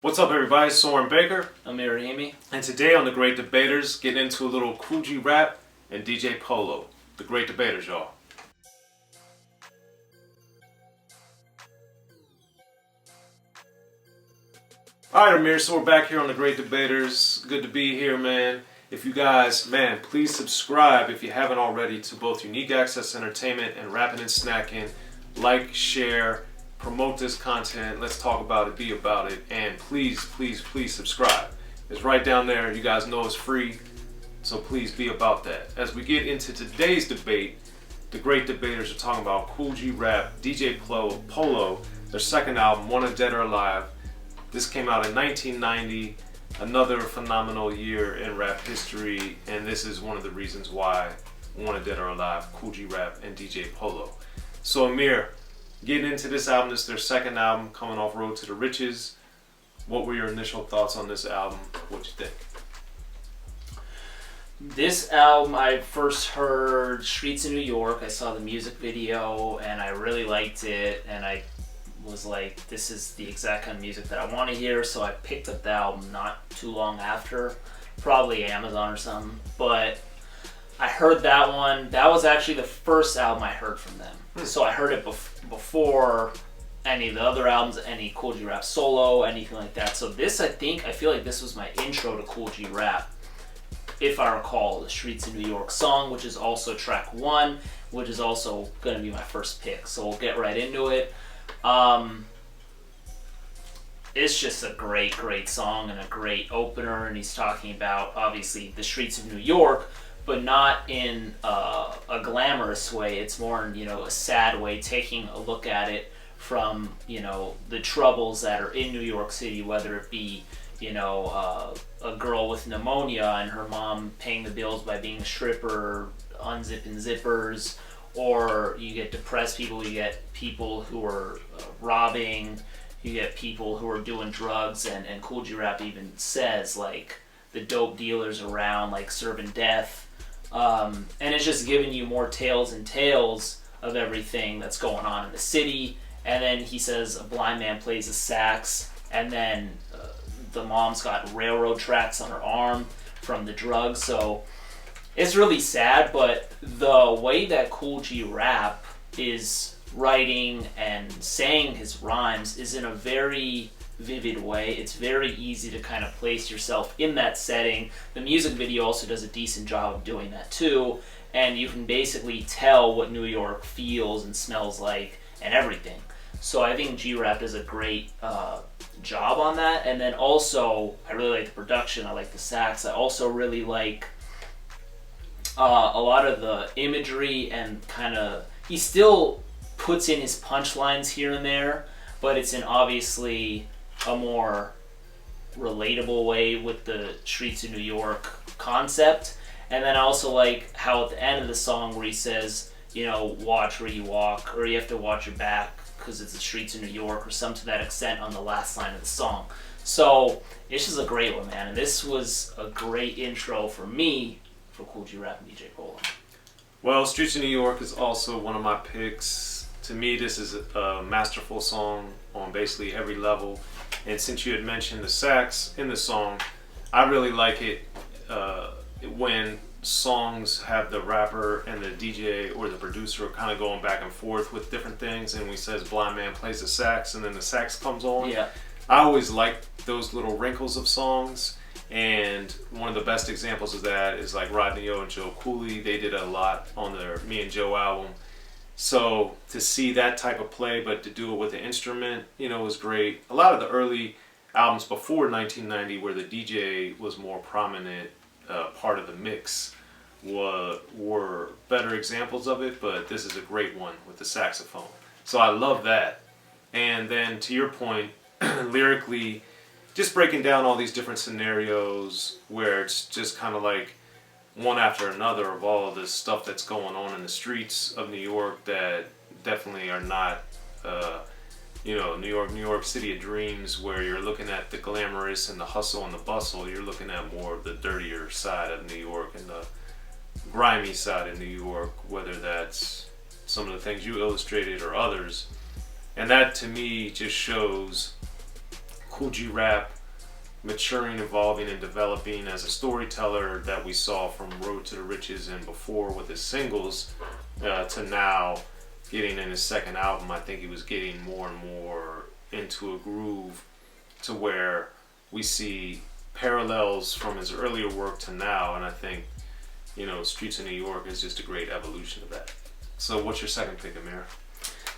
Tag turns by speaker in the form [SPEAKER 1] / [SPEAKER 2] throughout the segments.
[SPEAKER 1] What's up, everybody? Soren Baker.
[SPEAKER 2] Amir, Rahimi.
[SPEAKER 1] And today on The Great Debaters, getting into a little Kool rap and DJ Polo. The Great Debaters, y'all. Alright, Amir, so we're back here on The Great Debaters. Good to be here, man. If you guys, man, please subscribe if you haven't already to both Unique Access Entertainment and Rapping and Snacking. Like, share, promote this content. Let's talk about it, be about it. And please, please, please subscribe. It's right down there. You guys know it's free. So please be about that. As we get into today's debate, the Great Debaters are talking about Kool rap, DJ Polo, their second album, Wanted Dead or Alive. This came out in 1990. Another phenomenal year in rap history, and this is one of the reasons why Wanted Dead or Alive, Kool rap, and DJ Polo. So Amir, getting into this album, this is their second album, coming off Road to the Riches. What were your initial thoughts on this album? What'd you think?
[SPEAKER 2] This album, I first heard Streets in New York. I saw the music video, and I really liked it, and I was like, this is the exact kind of music that I want to hear, so I picked up the album not too long after, probably Amazon or something, but I heard that one. That was actually the first album I heard from them. So I heard it before any of the other albums, any Kool rap solo, anything like that. So this, I feel like this was my intro to Kool rap, if I recall, the Streets in New York song, which is also track 1, which is also going to be my first pick. So we'll get right into it. It's just a great song and a great opener, and he's talking about obviously the streets of New York, but not in a glamorous way. It's more in, a sad way, taking a look at it from, the troubles that are in New York City, whether it be, a girl with pneumonia and her mom paying the bills by being a stripper, unzipping zippers, or you get depressed people, you get people who are robbing, you get people who are doing drugs, and Kool rap even says, like, the dope dealers around, like, serving death. And it's just giving you more tales and tales of everything that's going on in the city. And then he says a blind man plays the sax, and then the mom's got railroad tracks on her arm from the drugs. So it's really sad, but the way that Kool rap is writing and saying his rhymes is in a very vivid way. It's very easy to kind of place yourself in that setting. The music video also does a decent job of doing that too, and you can basically tell what New York feels and smells like and everything. So I think G-Rap does a great job on that. And then also, I really like the production, I like the sax, I also really like a lot of the imagery, and kind of, he still puts in his punchlines here and there, but it's in obviously a more relatable way with the streets of New York concept. And then I also like how at the end of the song where he says, watch where you walk, or you have to watch your back because it's the streets of New York, or something to that extent on the last line of the song. So it's just a great one, man. And this was a great intro for me for Kool rap and DJ Polo.
[SPEAKER 1] Well, Streets of New York is also one of my picks. To me, this is a masterful song on basically every level. And since you had mentioned the sax in the song, I really like it when songs have the rapper and the DJ or the producer kind of going back and forth with different things, and we says blind man plays the sax and then the sax comes on.
[SPEAKER 2] Yeah.
[SPEAKER 1] I always like those little wrinkles of songs, and one of the best examples of that is like Rodney O and Joe Kool. They did a lot on their Me and Joe album. So to see that type of play, but to do it with an instrument, was great. A lot of the early albums before 1990 where the DJ was more prominent part of the mix were better examples of it, but this is a great one with the saxophone. So I love that. And then to your point, lyrically, just breaking down all these different scenarios where it's just kind of like one after another of all of this stuff that's going on in the streets of New York that definitely are not, New York City of dreams, where you're looking at the glamorous and the hustle and the bustle. You're looking at more of the dirtier side of New York and the grimy side of New York, whether that's some of the things you illustrated or others. And that to me just shows Kool rap maturing, evolving, and developing as a storyteller that we saw from Road to the Riches and before with his singles to now getting in his second album. I think he was getting more and more into a groove to where we see parallels from his earlier work to now, and I think, you know, Streets of New York is just a great evolution of that. So what's your second pick, Amir?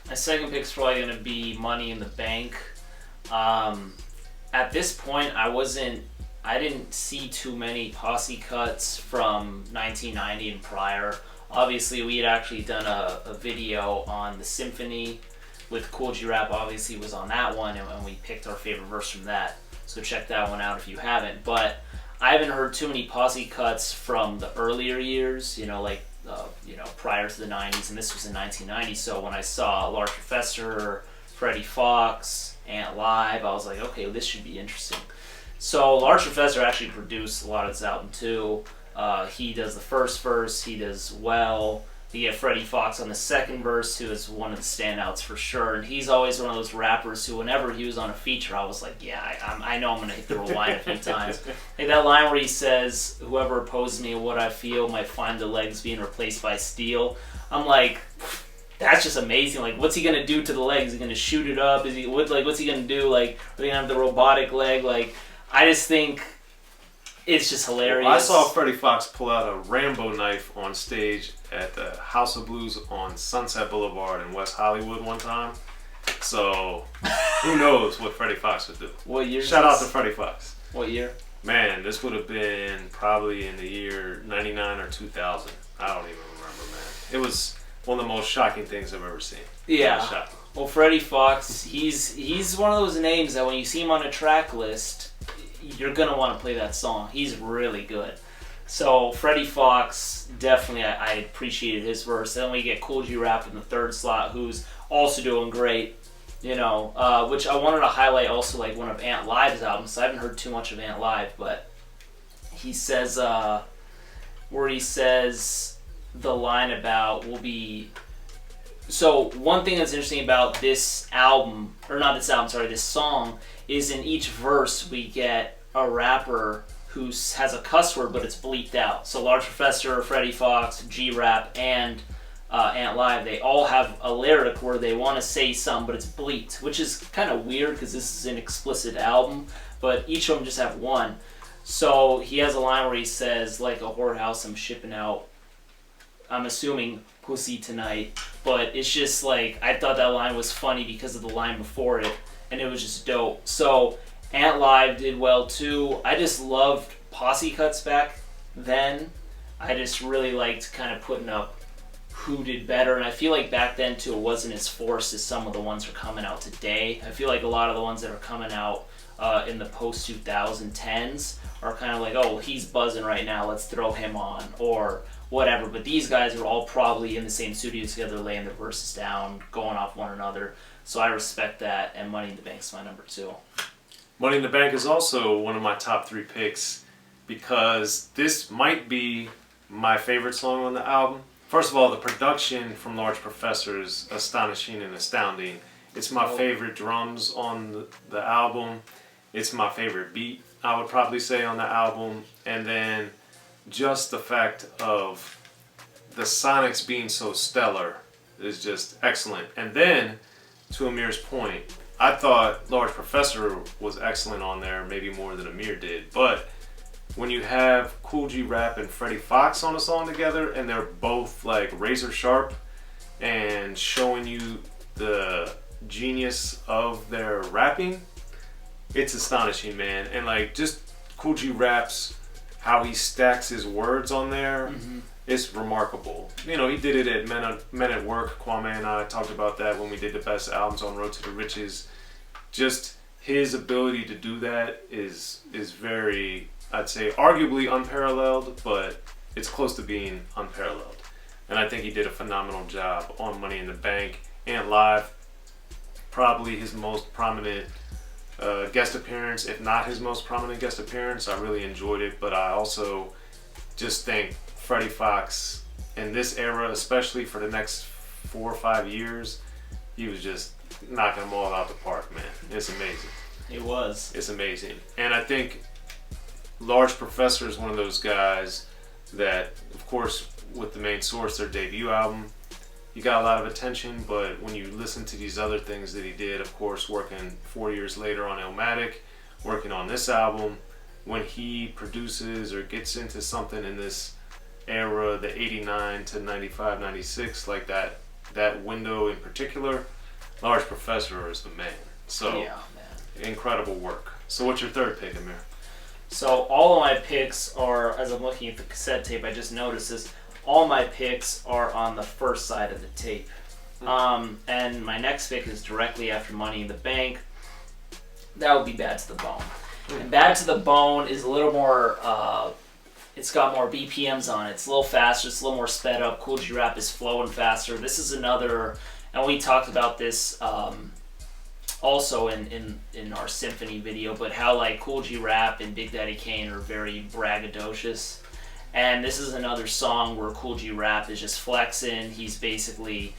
[SPEAKER 2] My second pick's probably going to be Money in the Bank. At this point, I didn't see too many posse cuts from 1990 and prior. Obviously, we had actually done a video on the Symphony with Kool Rap. Obviously was on that one, and we picked our favorite verse from that. So check that one out if you haven't. But I haven't heard too many posse cuts from the earlier years, like prior to the 90s, and this was in 1990. So when I saw Large Professor, Freddie Fox, Ant Live, I was like, okay, this should be interesting. So Large Professor actually produced a lot of this album too. He does the first verse, he does well. You get Freddie Fox on the second verse, who is one of the standouts for sure. And he's always one of those rappers who, whenever he was on a feature, I was like, yeah, I know I'm going to hit the rewind a few times. Like that line where he says, whoever opposes me and what I feel might find the legs being replaced by steel. I'm like, that's just amazing. Like, what's he going to do to the legs? Is he going to shoot it up? What's he going to do? Like, are they going to have the robotic leg? Like, I just think it's just hilarious.
[SPEAKER 1] Well, I saw Freddie Fox pull out a Rambo knife on stage at the House of Blues on Sunset Boulevard in West Hollywood one time. So, who knows what Freddie Fox would do.
[SPEAKER 2] What year?
[SPEAKER 1] Shout out to Freddie Fox.
[SPEAKER 2] What year?
[SPEAKER 1] Man, this would have been probably in the year 99 or 2000. I don't even remember, man. It was one of the most shocking things I've ever seen.
[SPEAKER 2] Yeah. Well, Freddie Fox, he's one of those names that when you see him on a track list, you're going to want to play that song. He's really good. So Freddie Fox, definitely I appreciated his verse. Then we get Kool Rap in the third slot, who's also doing great, which I wanted to highlight also, like one of Ant Live's albums. I haven't heard too much of Ant Live, but he says, where he says the line about so one thing that's interesting about this album, this song, is in each verse we get a rapper who has a cuss word, but it's bleeped out. So Large Professor, Freddie Fox, G-Rap, and Ant Live, they all have a lyric where they want to say something, but it's bleeped, which is kind of weird because this is an explicit album, but each of them just have one. So he has a line where he says, like a whorehouse, I'm shipping out, I'm assuming, pussy tonight, but it's just like, I thought that line was funny because of the line before it, and it was just dope. So Ant Live did well too. I just loved posse cuts back then. I just really liked kind of putting up who did better, and I feel like back then too, it wasn't as forced as some of the ones that are coming out today. I feel like a lot of the ones that are coming out in the post 2010s are kind of like, oh, he's buzzing right now, let's throw him on, or whatever. But these guys are all probably in the same studio together, laying their verses down, going off one another. So I respect that, and Money in the Bank's my number 2.
[SPEAKER 1] Money in the Bank is also one of my top 3 picks because this might be my favorite song on the album. First of all, the production from Large Professor is astonishing and astounding. It's my favorite drums on the album. It's my favorite beat, I would probably say, on the album. And then just the fact of the sonics being so stellar is just excellent. And then, to Amir's point, I thought Large Professor was excellent on there, maybe more than Amir did. But when you have Kool Rap and Freddie Fox on a song together, and they're both like razor sharp and showing you the genius of their rapping, it's astonishing, man. And like just Kool Rap's, how he stacks his words on there, it's remarkable. He did it at Men at Work. Kwame and I talked about that when we did the best albums on Road to the Riches. Just his ability to do that is very, I'd say, arguably unparalleled, but it's close to being unparalleled. And I think he did a phenomenal job on Money in the Bank. Ant Live, probably his most prominent guest appearance, if not his most prominent guest appearance. I really enjoyed it, but I also just think Freddie Fox in this era, especially for the next 4 or 5 years, he was just knocking them all out the park, man. It's amazing.
[SPEAKER 2] It was.
[SPEAKER 1] It's amazing. And I think Large Professor is one of those guys that, of course, with the Main Source, their debut album, he got a lot of attention, but when you listen to these other things that he did, of course, working 4 years later on Illmatic, working on this album, when he produces or gets into something in this era, the 89 to 95, 96, like that window in particular, Large Professor is the man. So,
[SPEAKER 2] yeah, man.
[SPEAKER 1] Incredible work. So what's your third pick, Amir?
[SPEAKER 2] So all of my picks are, as I'm looking at the cassette tape, I just noticed this, all my picks are on the first side of the tape. And my next pick is directly after Money in the Bank. That would be Bad to the Bone. And Bad to the Bone is a little more, it's got more BPMs on it. It's a little faster, it's a little more sped up. Kool G Rap is flowing faster. This is another, and we talked about this also in our Symphony video, but how like Kool G Rap and Big Daddy Kane are very braggadocious. And this is another song where Kool G Rap is just flexing. He's basically,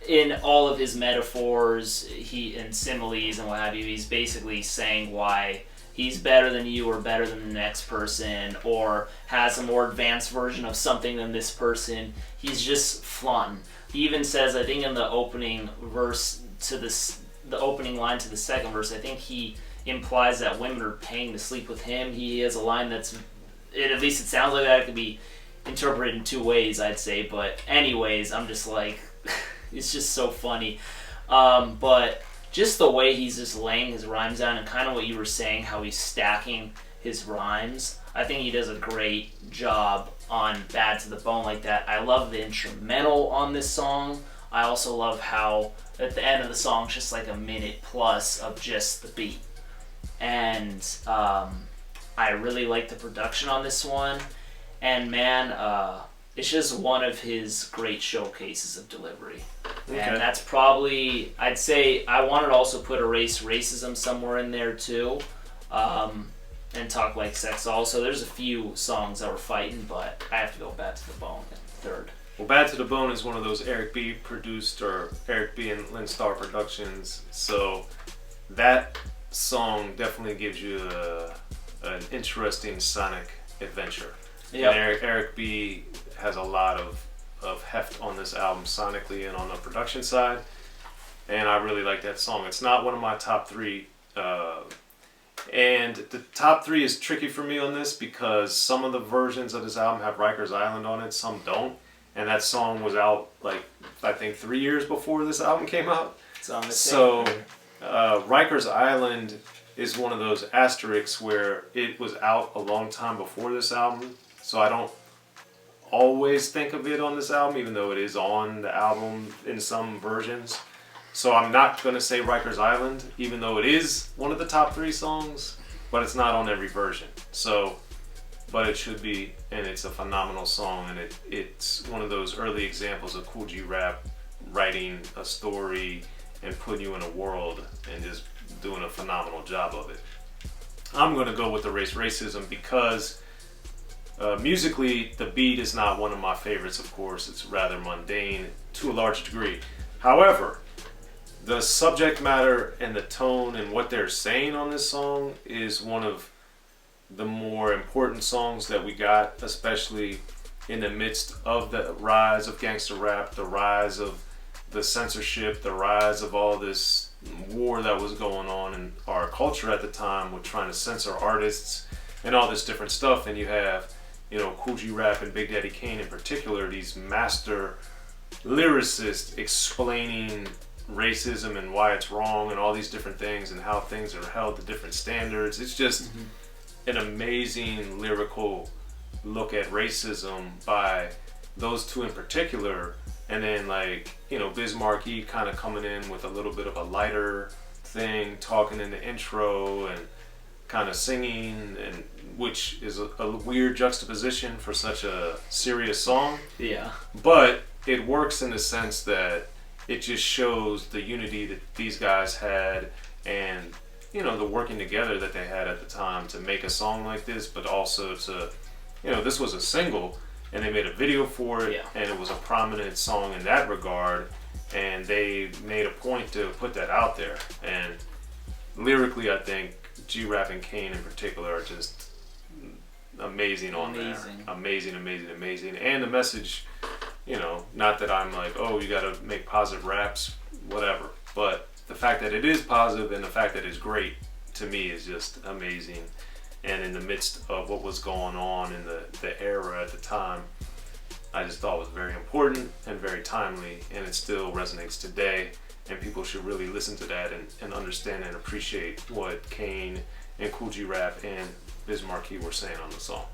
[SPEAKER 2] in all of his metaphors, and similes and what have you, he's basically saying why he's better than you or better than the next person or has a more advanced version of something than this person. He's just fun. He even says, I think in the opening verse to this, the opening line to the second verse, I think he implies that women are paying to sleep with him. He has a line that's, at least it sounds like that. It could be interpreted in two ways, I'd say. But anyways, I'm just like, it's just so funny. But just the way he's just laying his rhymes down and kind of what you were saying, how he's stacking his rhymes. I think he does a great job on Bad to the Bone like that. I love the instrumental on this song. I also love how at the end of the song, it's just like a minute plus of just the beat. And I really like the production on this one. And man, it's just one of his great showcases of delivery. Okay. And that's probably, I'd say, I wanted to also put Erase Racism somewhere in there too. And Talk Like Sex also. There's a few songs that were fighting, but I have to go Bad to the Bone third.
[SPEAKER 1] Well, Bad to the Bone is one of those Eric B. produced, or Eric B. and Lynn Starr productions. So that song definitely gives you an interesting sonic adventure. Yep. And Eric B. has a lot of heft on this album sonically and on the production side. And I really like that song. It's not one of my top three. And the top three is tricky for me on this because some of the versions of this album have Rikers Island on it, some don't. And that song was out, like, I think 3 years before this album came out.
[SPEAKER 2] It's on the
[SPEAKER 1] so Rikers Island is one of those asterisks where it was out a long time before this album. So I don't always think of it on this album, even though it is on the album in some versions. So I'm not going to say Rikers Island, even though it is one of the top three songs, but it's not on every version. So, but it should be, and it's a phenomenal song, and it's one of those early examples of Kool G Rap writing a story and putting you in a world and just doing a phenomenal job of it. I'm going to go with Erase Racism because musically, the beat is not one of my favorites, of course. It's rather mundane to a large degree. However, the subject matter and the tone and what they're saying on this song is one of the more important songs that we got, especially in the midst of the rise of gangster rap, the rise of the censorship, the rise of all this war that was going on in our culture at the time with trying to censor artists and all this different stuff. And you have, you know, Kool G Rap and Big Daddy Kane in particular, these master lyricists explaining racism and why it's wrong and all these different things and how things are held to different standards. It's just an amazing lyrical look at racism by those two in particular. And then, like, you know, Biz Markie kind of coming in with a little bit of a lighter thing, talking in the intro and kind of singing, and which is a weird juxtaposition for such a serious song.
[SPEAKER 2] Yeah.
[SPEAKER 1] But it works in the sense that it just shows the unity that these guys had and, you know, the working together that they had at the time to make a song like this, but also to, you know, this was a single and they made a video for it, and it was a prominent song in that regard, and they made a point to put that out there. And lyrically, I think G-Rap and Kane in particular are just amazing on there. Amazing. And the message, you know, not that I'm like, oh, you gotta make positive raps, whatever. But the fact that it is positive and the fact that it's great, to me, is just amazing. And in the midst of what was going on in the era at the time, I just thought it was very important and very timely, and it still resonates today. And people should really listen to that and understand and appreciate what Kane and Kool G-Rap and Biz Markie were saying on the song.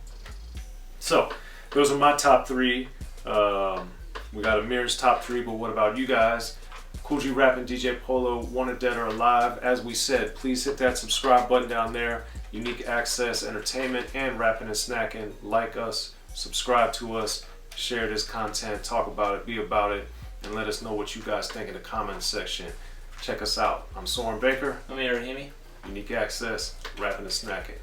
[SPEAKER 1] So, those are my top three. We got Amir's top three, but what about you guys? Kool G-Rap and DJ Polo, Wanted Dead or Alive. As we said, please hit that subscribe button down there. Unique Access Entertainment and Rapping and Snacking. Like us, subscribe to us, share this content, talk about it, be about it, and let us know what you guys think in the comments section. Check us out. I'm Soren Baker.
[SPEAKER 2] Amir, Rahimi.
[SPEAKER 1] Unique Access, Rapping and Snacking.